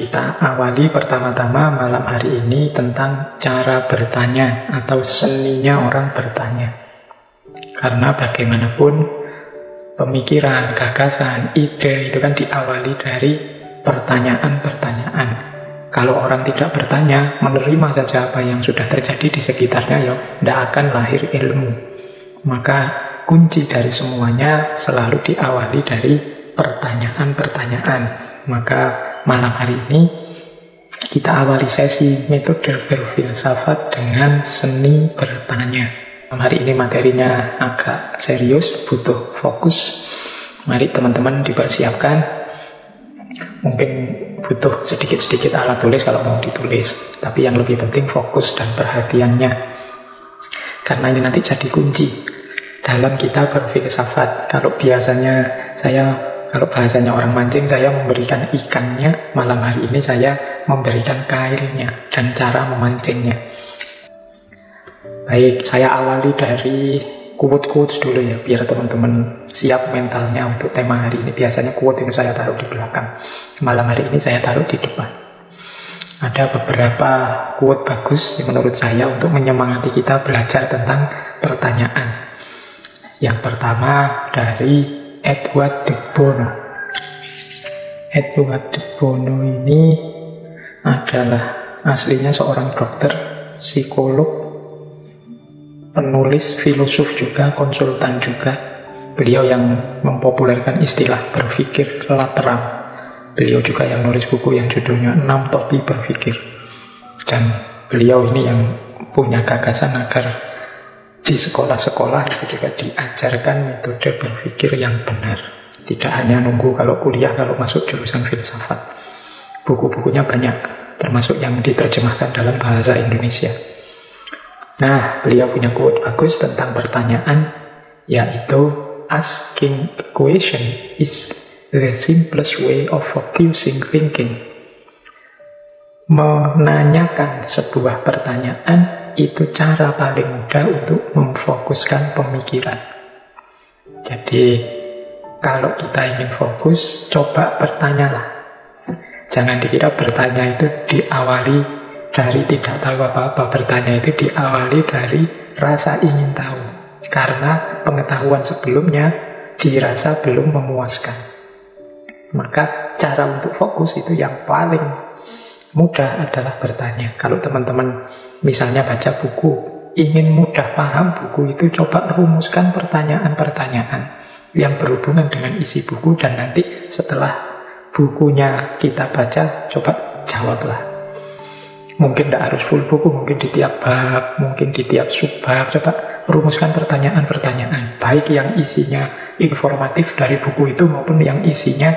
Kita awali pertama-tama malam hari ini tentang cara bertanya atau seninya orang bertanya. Karena bagaimanapun pemikiran, gagasan, ide itu kan diawali dari pertanyaan-pertanyaan. Kalau orang tidak bertanya, menerima saja apa yang sudah terjadi di sekitarnya, ya tidak akan lahir ilmu. Maka kunci dari semuanya selalu diawali dari pertanyaan-pertanyaan. Maka malam hari ini kita awali sesi metode berfilsafat dengan seni bertanya. Malam hari ini materinya agak serius, butuh fokus. Mari teman-teman dipersiapkan. Mungkin butuh sedikit-sedikit alat tulis kalau mau ditulis. Tapi yang lebih penting fokus dan perhatiannya. Karena ini nanti jadi kunci dalam kita berfilsafat. Kalau biasanya kalau bahasanya orang mancing, saya memberikan ikannya. Malam hari ini saya memberikan kailnya dan cara memancingnya. Baik, saya awali dari quote-quotes dulu ya, biar teman-teman siap mentalnya untuk tema hari ini. Biasanya quote itu saya taruh di belakang. Malam hari ini saya taruh di depan. Ada beberapa quote bagus menurut saya untuk menyemangati kita belajar tentang pertanyaan. Yang pertama dari Edward de Bono. Edward de Bono ini adalah aslinya seorang dokter, psikolog, penulis, filosof juga, konsultan juga. Beliau yang mempopulerkan istilah berpikir lateral. Beliau juga yang nulis buku yang judulnya 6 Topi Berpikir. Dan beliau ini yang punya gagasan agar di sekolah-sekolah itu juga diajarkan metode berpikir yang benar. Tidak hanya nunggu kalau kuliah, kalau masuk jurusan filsafat. Buku-bukunya banyak, termasuk yang diterjemahkan dalam bahasa Indonesia. Nah, beliau punya quote bagus tentang pertanyaan, yaitu asking a question is the simplest way of focusing thinking. Menanyakan sebuah pertanyaan itu cara paling mudah untuk memfokuskan pemikiran. Jadi, kalau kita ingin fokus, coba bertanyalah. Jangan dikira bertanya itu diawali dari tidak tahu apa-apa. Bertanya itu diawali dari rasa ingin tahu. Karena pengetahuan sebelumnya dirasa belum memuaskan. Maka cara untuk fokus itu yang paling mudah adalah bertanya. Kalau teman-teman misalnya baca buku, ingin mudah paham buku itu, coba rumuskan pertanyaan-pertanyaan yang berhubungan dengan isi buku. Dan nanti setelah bukunya kita baca, coba jawablah. Mungkin tidak harus full buku, mungkin di tiap bab, mungkin di tiap subbab. Coba rumuskan pertanyaan-pertanyaan, baik yang isinya informatif dari buku itu maupun yang isinya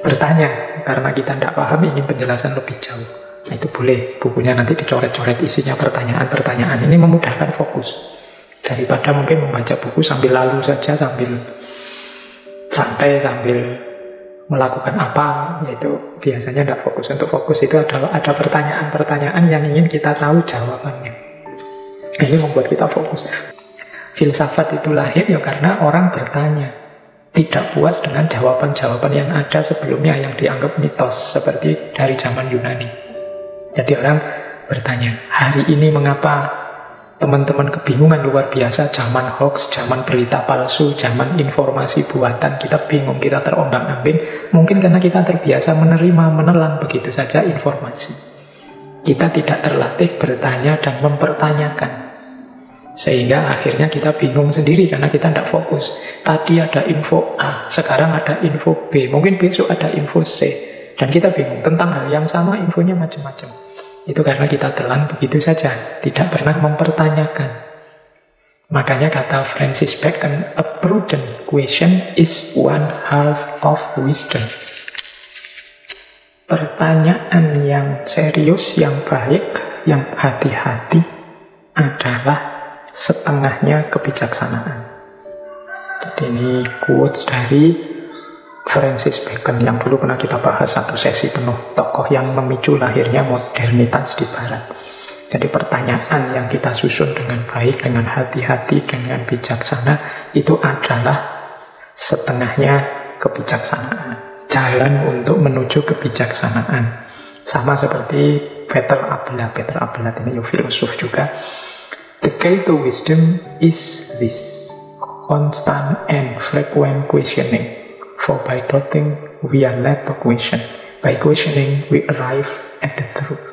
bertanya, karena kita tidak paham, ingin penjelasan lebih jauh. Nah, itu boleh. Bukunya nanti dicoret-coret isinya pertanyaan-pertanyaan. Ini memudahkan fokus. Daripada mungkin membaca buku sambil lalu saja, sambil santai, sambil melakukan apa, yaitu biasanya tidak fokus. Untuk fokus itu ada pertanyaan-pertanyaan yang ingin kita tahu jawabannya. Ini membuat kita fokus. Filsafat itu lahir ya karena orang bertanya. Tidak puas dengan jawaban-jawaban yang ada sebelumnya yang dianggap mitos, seperti dari zaman Yunani. Jadi orang bertanya, hari ini mengapa teman-teman kebingungan luar biasa, zaman hoax, zaman berita palsu, zaman informasi buatan, kita bingung, kita terombang-ambing. Mungkin karena kita terbiasa menelan begitu saja informasi. Kita tidak terlatih bertanya dan mempertanyakan. Sehingga akhirnya kita bingung sendiri karena kita tidak fokus. Tadi ada info A, sekarang ada info B, mungkin besok ada info C. Dan kita bingung tentang hal yang sama, infonya macam-macam. Itu karena kita telan begitu saja, tidak pernah mempertanyakan. Makanya kata Francis Bacon, a prudent question is 1/2 of wisdom. Pertanyaan yang serius, yang baik, yang hati-hati adalah setengahnya kebijaksanaan. Jadi ini quotes dari Francis Bacon yang dulu pernah kita bahas satu sesi penuh, tokoh yang memicu lahirnya modernitas di barat. Jadi pertanyaan yang kita susun dengan baik, dengan hati-hati, dengan bijaksana, itu adalah setengahnya kebijaksanaan. Jalan untuk menuju kebijaksanaan. Sama seperti Peter Abelard. Peter Abelard ini filosof juga. The key to wisdom is this: constant and frequent questioning. For by doubting we are led to question. By questioning we arrive at the truth.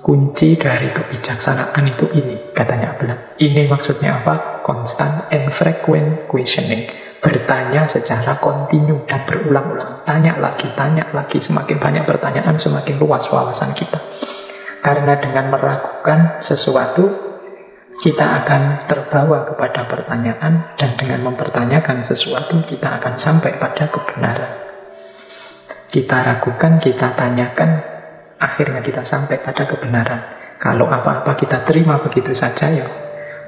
Kunci dari kebijaksanaan itu ini, katanya Abelard. Ini maksudnya apa? Constant and frequent questioning. Bertanya secara kontinu dan berulang-ulang. Tanya lagi. Semakin banyak pertanyaan, semakin luas wawasan kita. Karena dengan meragukan sesuatu, kita akan terbawa kepada pertanyaan. Dan dengan mempertanyakan sesuatu, kita akan sampai pada kebenaran. Kita ragukan, kita tanyakan, akhirnya kita sampai pada kebenaran. Kalau apa-apa kita terima begitu saja, ya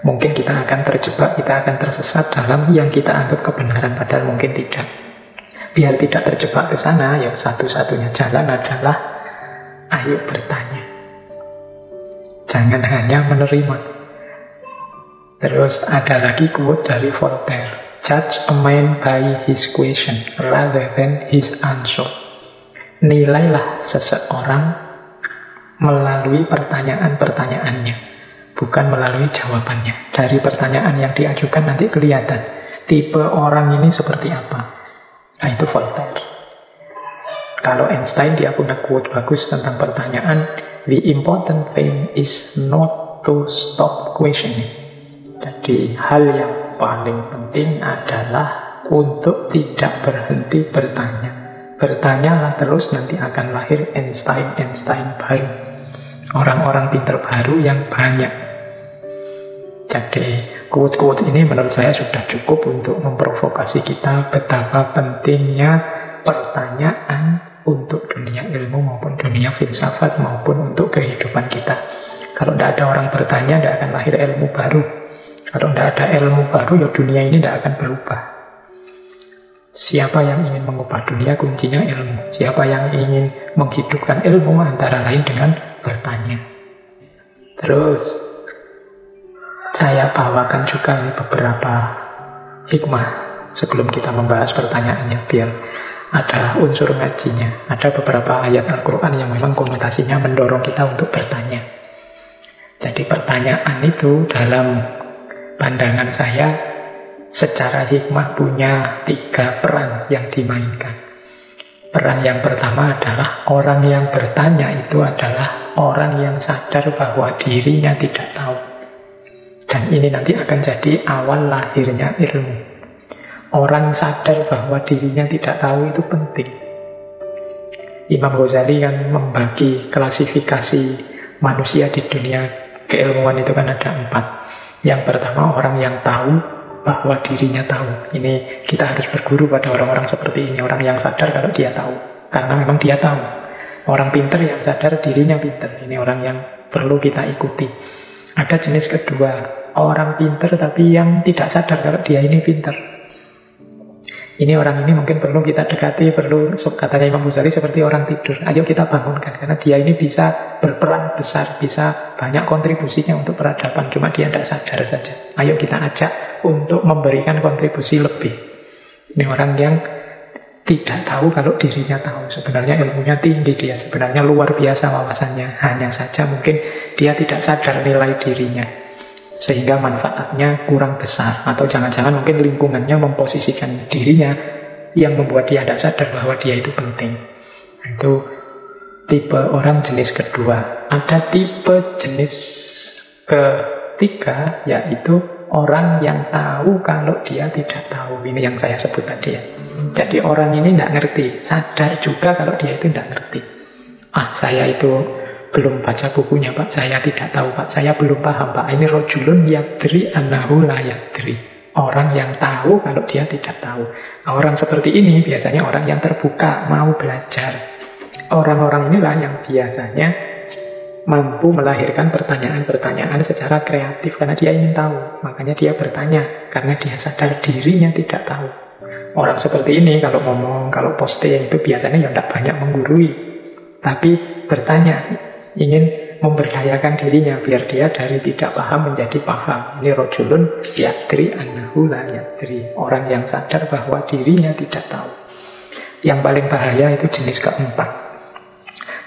mungkin kita akan terjebak, kita akan tersesat dalam yang kita anggap kebenaran, padahal mungkin tidak. Biar tidak terjebak ke sana, ya satu-satunya jalan adalah ayo bertanya. Jangan hanya menerima. Terus ada lagi quote dari Voltaire. Judge a man by his question rather than his answer. Nilailah seseorang melalui pertanyaan-pertanyaannya, bukan melalui jawabannya. Dari pertanyaan yang diajukan nanti kelihatan tipe orang ini seperti apa. Nah, itu Voltaire. Kalau Einstein, dia punya quote bagus tentang pertanyaan. The important thing is not to stop questioning. Jadi hal yang paling penting adalah untuk tidak berhenti bertanya. Bertanyalah terus, nanti akan lahir Einstein baru. Orang-orang pintar baru yang banyak. Jadi quote-quote ini menurut saya sudah cukup untuk memprovokasi kita betapa pentingnya pertanyaan untuk dunia ilmu maupun dunia filsafat maupun untuk kehidupan kita. Kalau tidak ada orang bertanya, tidak akan lahir ilmu baru. Kalau tidak ada ilmu baru, ya dunia ini tidak akan berubah. Siapa yang ingin mengubah dunia, kuncinya ilmu. Siapa yang ingin menghidupkan ilmu, antara lain dengan bertanya. Terus saya bawakan juga beberapa hikmah sebelum kita membahas pertanyaannya, biar ada unsur ngajinya. Ada beberapa ayat Al-Quran yang memang konotasinya mendorong kita untuk bertanya. Jadi pertanyaan itu dalam pandangan saya secara hikmah punya 3 peran yang dimainkan. Peran yang pertama adalah orang yang bertanya itu adalah orang yang sadar bahwa dirinya tidak tahu. Dan ini nanti akan jadi awal lahirnya ilmu. Orang sadar bahwa dirinya tidak tahu itu penting. Imam Ghazali kan membagi klasifikasi manusia di dunia keilmuan itu kan ada 4. Yang pertama orang yang tahu bahwa dirinya tahu. Ini kita harus berguru pada orang-orang seperti ini. Orang yang sadar kalau dia tahu. Karena memang dia tahu. Orang pintar yang sadar dirinya pintar. Ini orang yang perlu kita ikuti. Ada jenis kedua, orang pintar tapi yang tidak sadar kalau dia ini pintar. Ini orang ini mungkin perlu kita dekati, perlu, katanya Imam Ghazali, seperti orang tidur. Ayo kita bangunkan, karena dia ini bisa berperan besar, bisa banyak kontribusinya untuk peradaban. Cuma dia tidak sadar saja. Ayo kita ajak untuk memberikan kontribusi lebih. Ini orang yang tidak tahu kalau dirinya tahu. Sebenarnya ilmunya tinggi dia, sebenarnya luar biasa wawasannya. Hanya saja mungkin dia tidak sadar nilai dirinya, sehingga manfaatnya kurang besar. Atau jangan-jangan mungkin lingkungannya memposisikan dirinya yang membuat dia tidak sadar bahwa dia itu penting. Itu tipe orang jenis kedua. Ada tipe jenis ketiga, yaitu orang yang tahu kalau dia tidak tahu. Ini yang saya sebut tadi ya. Jadi orang ini tidak ngerti, sadar juga kalau dia itu tidak ngerti. Saya itu belum baca bukunya Pak, saya tidak tahu Pak, saya belum paham Pak. Ini rojulun yadri annahu la yadri. Orang yang tahu kalau dia tidak tahu. Orang seperti ini biasanya orang yang terbuka, mau belajar. Orang-orang inilah yang biasanya mampu melahirkan pertanyaan-pertanyaan secara kreatif, karena dia ingin tahu. Makanya dia bertanya, karena dia sadar dirinya tidak tahu. Orang seperti ini kalau ngomong, kalau posting itu biasanya ya tidak banyak menggurui, tapi bertanya, ingin memberdayakan dirinya biar dia dari tidak paham menjadi paham. Ini rojulun yadri annahu la yadri. Orang yang sadar bahwa dirinya tidak tahu. Yang paling bahaya itu jenis keempat.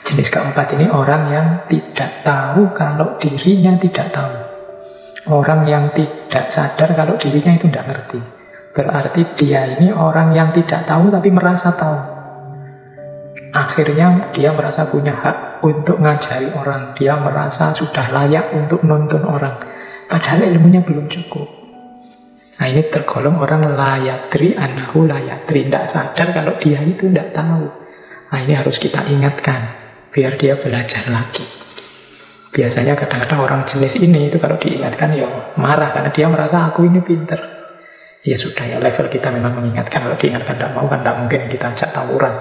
Jenis keempat ini orang yang tidak tahu kalau dirinya tidak tahu. Orang yang tidak sadar kalau dirinya itu tidak ngerti. Berarti dia ini orang yang tidak tahu tapi merasa tahu. Akhirnya dia merasa punya hak untuk ngajari orang. Dia merasa sudah layak untuk nuntun orang. Padahal ilmunya belum cukup. Nah ini tergolong orang layatri anahu layatri. Tidak sadar kalau dia itu tidak tahu. Nah ini harus kita ingatkan biar dia belajar lagi. Biasanya kadang-kadang orang jenis ini itu kalau diingatkan ya marah karena dia merasa aku ini pinter. Ya sudah ya, level kita memang mengingatkan. Kalau diingatkan tidak mau kan tidak mungkin kita ajak tawuran.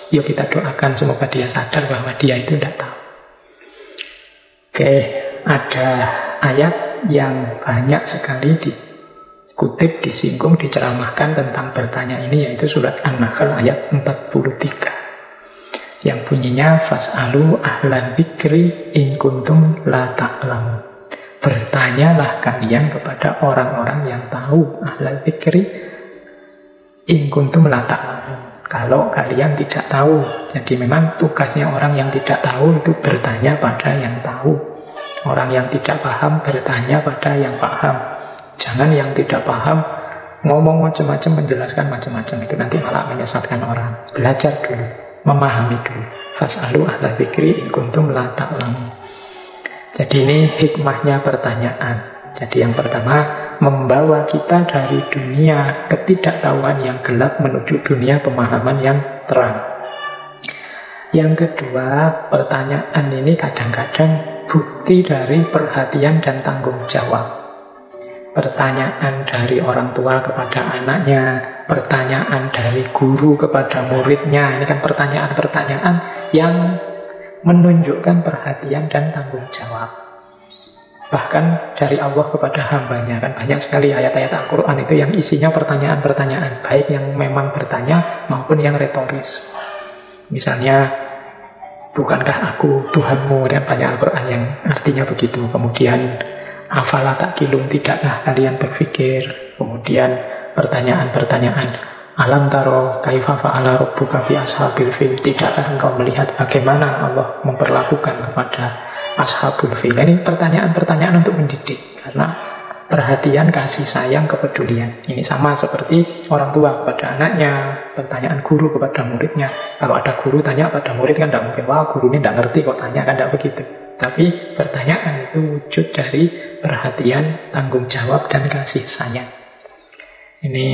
Yuk kita doakan semoga dia sadar bahwa dia itu tidak tahu. Oke, ada ayat yang banyak sekali dikutip, disinggung, diceramahkan tentang bertanya ini, yaitu surat An-Nahl ayat 43. Yang bunyinya fas'alu ahlan dzikri in kuntum la ta'lamun. Bertanyalah kalian kepada orang-orang yang tahu, ahlan dzikri in kuntum la ta'lamun. Kalau kalian tidak tahu. Jadi memang tugasnya orang yang tidak tahu itu bertanya pada yang tahu. Orang yang tidak paham bertanya pada yang paham. Jangan yang tidak paham ngomong macam-macam, menjelaskan macam-macam. Itu nanti malah menyesatkan orang. Belajar dulu, memahami dulu. Fas'alu ahla dzikri in kuntum la ta'lamun. Jadi ini hikmahnya pertanyaan. Jadi yang pertama, membawa kita dari dunia ketidaktahuan yang gelap menuju dunia pemahaman yang terang. Yang kedua, pertanyaan ini kadang-kadang bukti dari perhatian dan tanggung jawab. Pertanyaan dari orang tua kepada anaknya, pertanyaan dari guru kepada muridnya. Ini kan pertanyaan-pertanyaan yang menunjukkan perhatian dan tanggung jawab. Bahkan dari Allah kepada hambanya. Kan banyak sekali ayat-ayat Al-Quran itu yang isinya pertanyaan-pertanyaan. Baik yang memang bertanya maupun yang retoris. Misalnya, bukankah aku Tuhanmu? Dan banyak Al-Quran yang artinya begitu. Kemudian, afala ta'qilun, tidakkah kalian berpikir? Kemudian pertanyaan-pertanyaan, alam taro kaifa fa'ala rabbuka fi ashabil fil, tidakkah engkau melihat bagaimana Allah memperlakukan kepada ashabul fil? Ini pertanyaan-pertanyaan untuk mendidik, karena perhatian, kasih sayang, kepedulian. Ini sama seperti orang tua kepada anaknya, pertanyaan guru kepada muridnya. Kalau ada guru tanya pada murid kan tidak mungkin, wah guru ini tidak ngerti kok tanya, kan tidak begitu. Tapi pertanyaan itu wujud dari perhatian, tanggung jawab, dan kasih sayang. Ini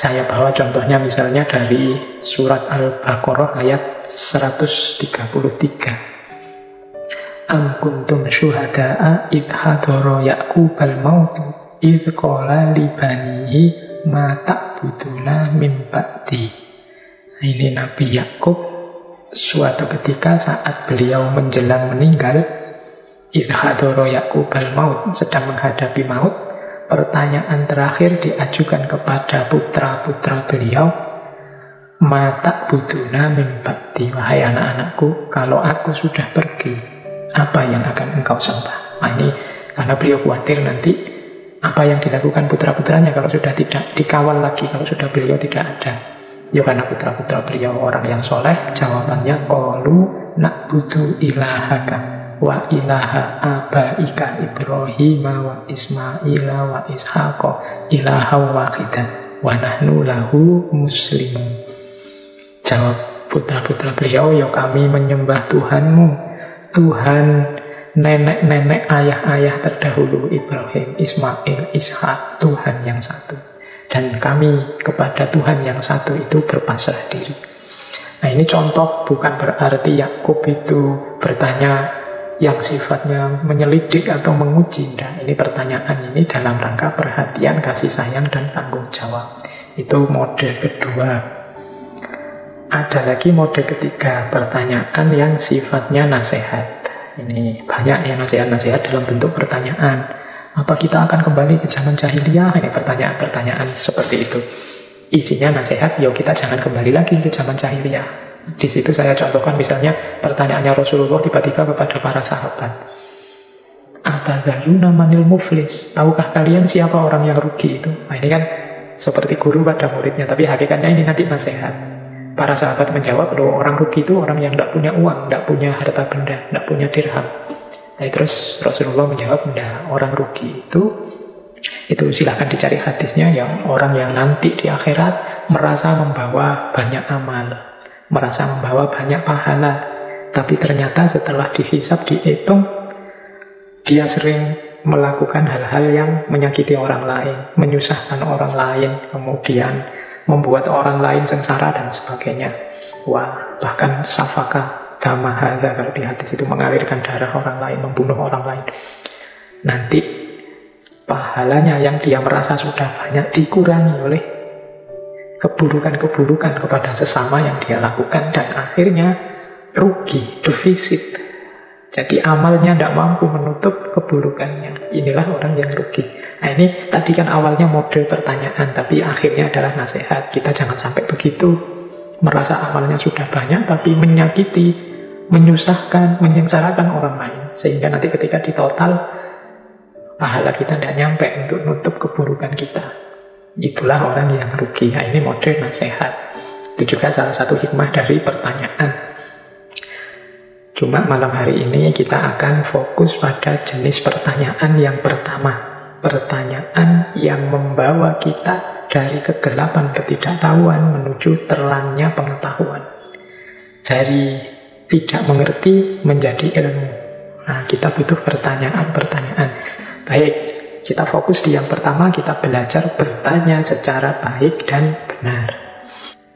saya bawa contohnya misalnya dari surat Al-Baqarah ayat 133. Am kuntum syuhada'a idh hadara Ya'qubal mautu idh qala li banihi ma ta'buduna min ba'di. Ini Nabi Yakub suatu ketika saat beliau menjelang meninggal, idh hadara Ya'qubal maut, sedang menghadapi maut. Pertanyaan terakhir diajukan kepada putra-putra beliau, ma ta'buduna min ba'di, wahai anak-anakku, kalau aku sudah pergi, apa yang akan engkau sembah? Nah ini karena beliau khawatir nanti apa yang dilakukan putra-putranya kalau sudah tidak dikawal lagi, kalau sudah beliau tidak ada. Ya karena putra-putra beliau orang yang soleh, jawabannya qalu na'budu ilahaka wa ilaha abaika Ibrahim wa Ismaila wa Ishaqa ilaha wahidan wa nahnu lahu muslimun. Jawab putra-putra beliau, ya kami menyembah Tuhanmu, Tuhan nenek-nenek ayah-ayah terdahulu Ibrahim, Ismail, Ishak, Tuhan yang satu. Dan kami kepada Tuhan yang satu itu berpasrah diri. Nah ini contoh, bukan berarti Yakub itu bertanya yang sifatnya menyelidik atau menguji. Nah, ini pertanyaan ini dalam rangka perhatian, kasih sayang, dan tanggung jawab. Itu mode kedua. Ada lagi mode ketiga, pertanyaan yang sifatnya nasihat. Ini banyak ya nasihat-nasihat dalam bentuk pertanyaan. Apa kita akan kembali ke zaman jahiliyah? Ini pertanyaan-pertanyaan seperti itu. Isinya nasihat, yuk kita jangan kembali lagi ke zaman jahiliyah. Di situ saya contohkan misalnya pertanyaannya Rasulullah tiba-tiba kepada para sahabat. Atadzaruna manil muflis? Tahukah kalian siapa orang yang rugi itu? Nah ini kan seperti guru pada muridnya, tapi hakikatnya ini nanti nasihat. para sahabat menjawab, loh, orang rugi itu orang yang tidak punya uang, tidak punya harta benda, tidak punya dirham. Nah, terus Rasulullah menjawab, enggak, orang rugi itu silahkan dicari hadisnya, yang orang yang nanti di akhirat merasa membawa banyak amal, merasa membawa banyak pahala, tapi ternyata setelah dihisab, dihitung, dia sering melakukan hal-hal yang menyakiti orang lain, menyusahkan orang lain, kemudian membuat orang lain sengsara dan sebagainya. Wah, bahkan safaka damahaza, kalau di hadis itu mengalirkan darah orang lain, membunuh orang lain. Nanti pahalanya yang dia merasa sudah banyak dikurangi oleh keburukan-keburukan kepada sesama yang dia lakukan, dan akhirnya rugi, defisit. Jadi amalnya tidak mampu menutup keburukannya. Inilah orang yang rugi. Nah, ini tadi kan awalnya model pertanyaan, tapi akhirnya adalah nasihat. Kita jangan sampai begitu, merasa amalnya sudah banyak tapi menyakiti, menyusahkan, menyengsarakan orang lain, sehingga nanti ketika ditotal pahala kita tidak nyampe untuk nutup keburukan kita. Itulah orang yang rugi. Nah, ini model nasihat. Itu juga salah satu hikmah dari pertanyaan. Cuma malam hari ini kita akan fokus pada jenis pertanyaan yang pertama. Pertanyaan yang membawa kita dari kegelapan ketidaktahuan menuju terangnya pengetahuan. Dari tidak mengerti menjadi ilmu. Nah, kita butuh pertanyaan-pertanyaan. Baik, kita fokus di yang pertama, kita belajar bertanya secara baik dan benar.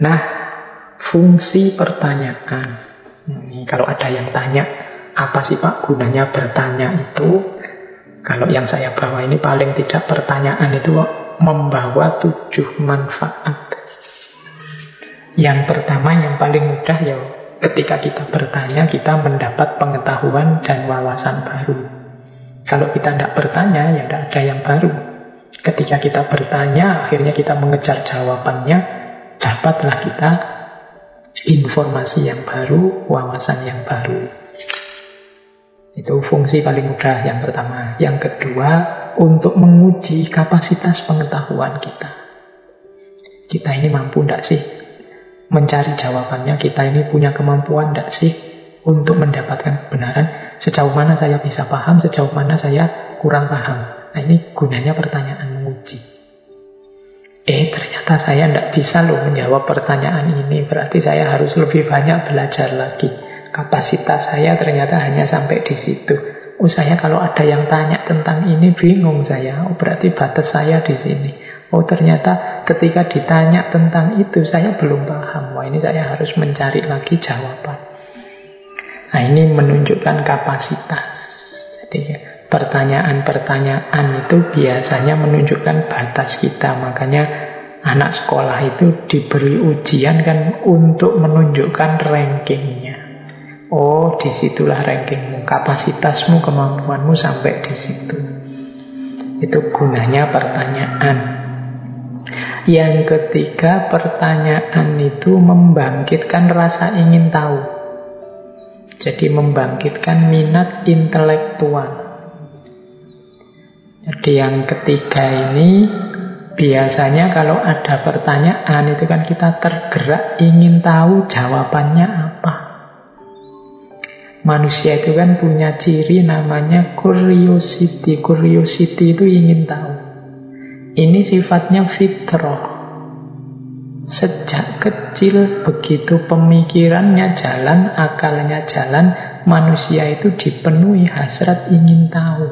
Nah, fungsi pertanyaan. Kalau ada yang tanya, apa sih Pak gunanya bertanya itu? Kalau yang saya bawa ini paling tidak pertanyaan itu membawa 7 manfaat. Yang pertama, yang paling mudah, ya ketika kita bertanya, kita mendapat pengetahuan dan wawasan baru. Kalau kita tidak bertanya, ya tidak ada yang baru. Ketika kita bertanya, akhirnya kita mengejar jawabannya, dapatlah kita informasi yang baru, wawasan yang baru. Itu fungsi paling mudah yang pertama. Yang kedua, untuk menguji kapasitas pengetahuan kita. Kita ini mampu tidak sih mencari jawabannya? Kita ini punya kemampuan tidak sih untuk mendapatkan kebenaran? Sejauh mana saya bisa paham, sejauh mana saya kurang paham? Nah, ini gunanya pertanyaan menguji. Ternyata saya tidak bisa loh menjawab pertanyaan ini. Berarti saya harus lebih banyak belajar lagi. Kapasitas saya ternyata hanya sampai di situ. Saya kalau ada yang tanya tentang ini bingung saya. Berarti batas saya di sini. Ternyata ketika ditanya tentang itu saya belum paham. Wah, ini saya harus mencari lagi jawaban. Nah, ini menunjukkan kapasitas. Jadi pertanyaan-pertanyaan itu biasanya menunjukkan batas kita. Makanya anak sekolah itu diberi ujian kan untuk menunjukkan rankingnya. Disitulah rankingmu, kapasitasmu, kemampuanmu sampai di situ. Itu gunanya pertanyaan. Yang ketiga, pertanyaan itu membangkitkan rasa ingin tahu. Jadi membangkitkan minat intelektual. Jadi yang ketiga ini, biasanya kalau ada pertanyaan itu kan kita tergerak ingin tahu jawabannya apa. Manusia itu kan punya ciri namanya curiosity. Curiosity itu ingin tahu. Ini sifatnya fitrah. Sejak kecil begitu pemikirannya jalan, akalnya jalan, manusia itu dipenuhi hasrat ingin tahu.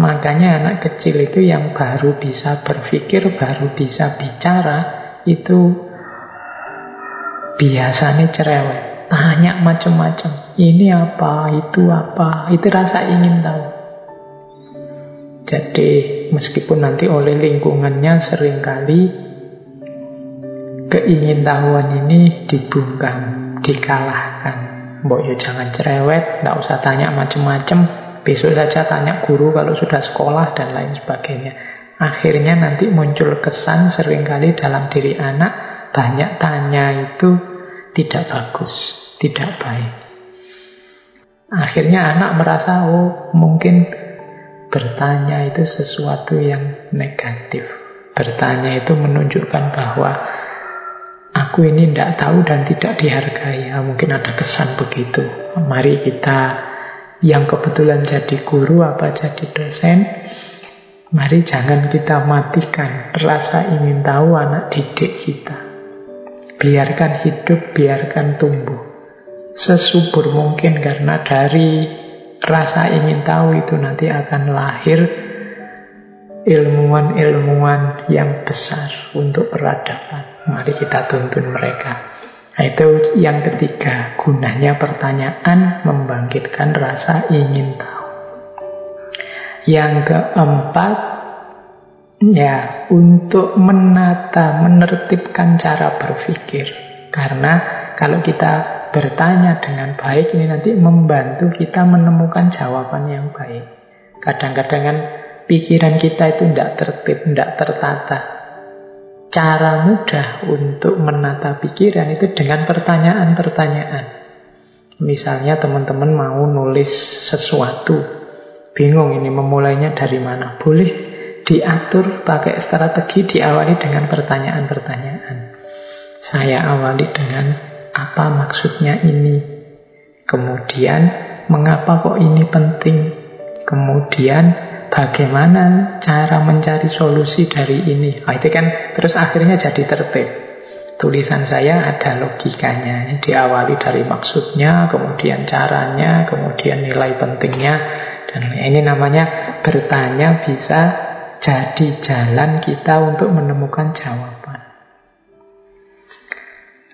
Makanya anak kecil itu yang baru bisa berpikir, baru bisa bicara, itu biasanya cerewet. Tanya macam-macam. Ini apa, itu apa. Itu rasa ingin tahu. Jadi meskipun nanti oleh lingkungannya seringkali keingintahuan ini dibungkam, dikalahkan. Mbok ya jangan cerewet, tidak usah tanya macam-macam. Besok saja tanya guru kalau sudah sekolah dan lain sebagainya. Akhirnya nanti muncul kesan seringkali dalam diri anak, banyak tanya itu tidak bagus, tidak baik. Akhirnya anak merasa, mungkin bertanya itu sesuatu yang negatif. Bertanya itu menunjukkan bahwa aku ini tidak tahu dan tidak dihargai. Mungkin ada kesan begitu. Mari kita yang kebetulan jadi guru apa jadi dosen, mari jangan kita matikan rasa ingin tahu anak didik kita. Biarkan hidup, biarkan tumbuh sesubur mungkin, karena dari rasa ingin tahu itu nanti akan lahir ilmuwan-ilmuwan yang besar untuk peradaban. Mari kita tuntun mereka. Nah, itu yang ketiga, gunanya pertanyaan membangkitkan rasa ingin tahu. Yang keempat, ya, untuk menertibkan cara berpikir. Karena kalau kita bertanya dengan baik, ini nanti membantu kita menemukan jawaban yang baik. Kadang-kadang kan pikiran kita itu tidak tertib, tidak tertata. Cara mudah untuk menata pikiran itu dengan pertanyaan-pertanyaan. Misalnya teman-teman mau nulis sesuatu, bingung ini memulainya dari mana. Boleh diatur pakai strategi, diawali dengan pertanyaan-pertanyaan. Saya awali dengan apa maksudnya ini? Kemudian mengapa kok ini penting? Kemudian bagaimana cara mencari solusi dari ini? Nah, itu kan terus akhirnya jadi tertib. Tulisan saya ada logikanya. Diawali dari maksudnya, kemudian caranya, kemudian nilai pentingnya. Dan ini namanya bertanya bisa jadi jalan kita untuk menemukan jawaban.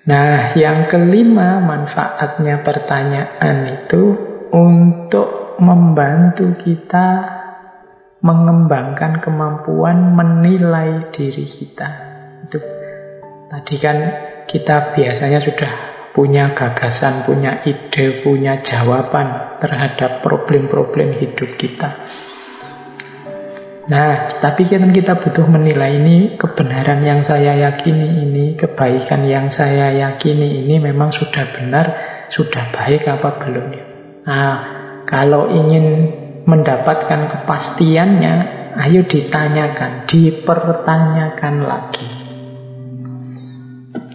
Nah, yang kelima, manfaatnya pertanyaan itu untuk membantu kita mengembangkan kemampuan menilai diri kita. Itu tadi kan kita biasanya sudah punya gagasan, punya ide, punya jawaban terhadap problem-problem hidup kita. Nah, tapi kan kita butuh menilai ini kebenaran yang saya yakini ini, kebaikan yang saya yakini ini memang sudah benar, sudah baik apa belum ya. Nah, kalau ingin mendapatkan kepastiannya, ayo ditanyakan, dipertanyakan lagi.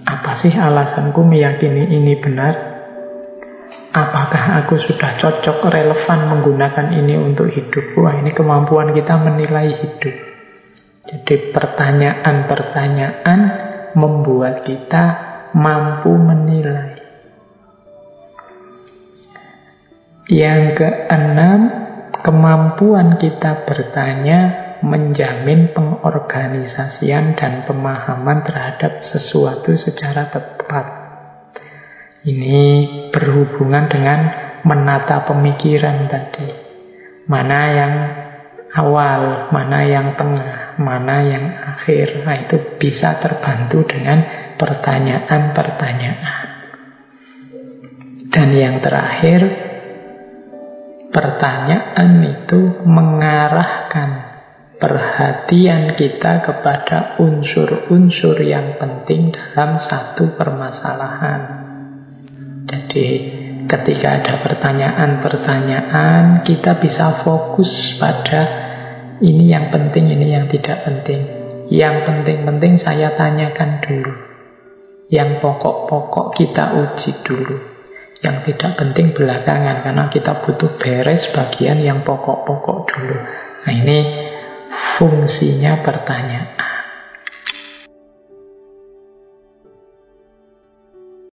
Apa sih alasanku meyakini ini benar? Apakah aku sudah cocok, relevan menggunakan ini untuk hidupku? Wah, ini kemampuan kita menilai hidup. Jadi pertanyaan-pertanyaan membuat kita mampu menilai. Yang keenam, kemampuan kita bertanya menjamin pengorganisasian dan pemahaman terhadap sesuatu secara tepat. Ini berhubungan dengan menata pemikiran tadi. Mana yang awal, mana yang tengah, mana yang akhir. Nah, itu bisa terbantu dengan pertanyaan-pertanyaan. Dan yang terakhir, pertanyaan itu mengarahkan perhatian kita kepada unsur-unsur yang penting dalam satu permasalahan. Jadi ketika ada pertanyaan-pertanyaan, kita bisa fokus pada ini yang penting, ini yang tidak penting. Yang penting-penting saya tanyakan dulu. Yang pokok-pokok kita uji dulu. Yang tidak penting belakangan, karena kita butuh beres bagian yang pokok-pokok dulu. Nah, ini fungsinya pertanyaan.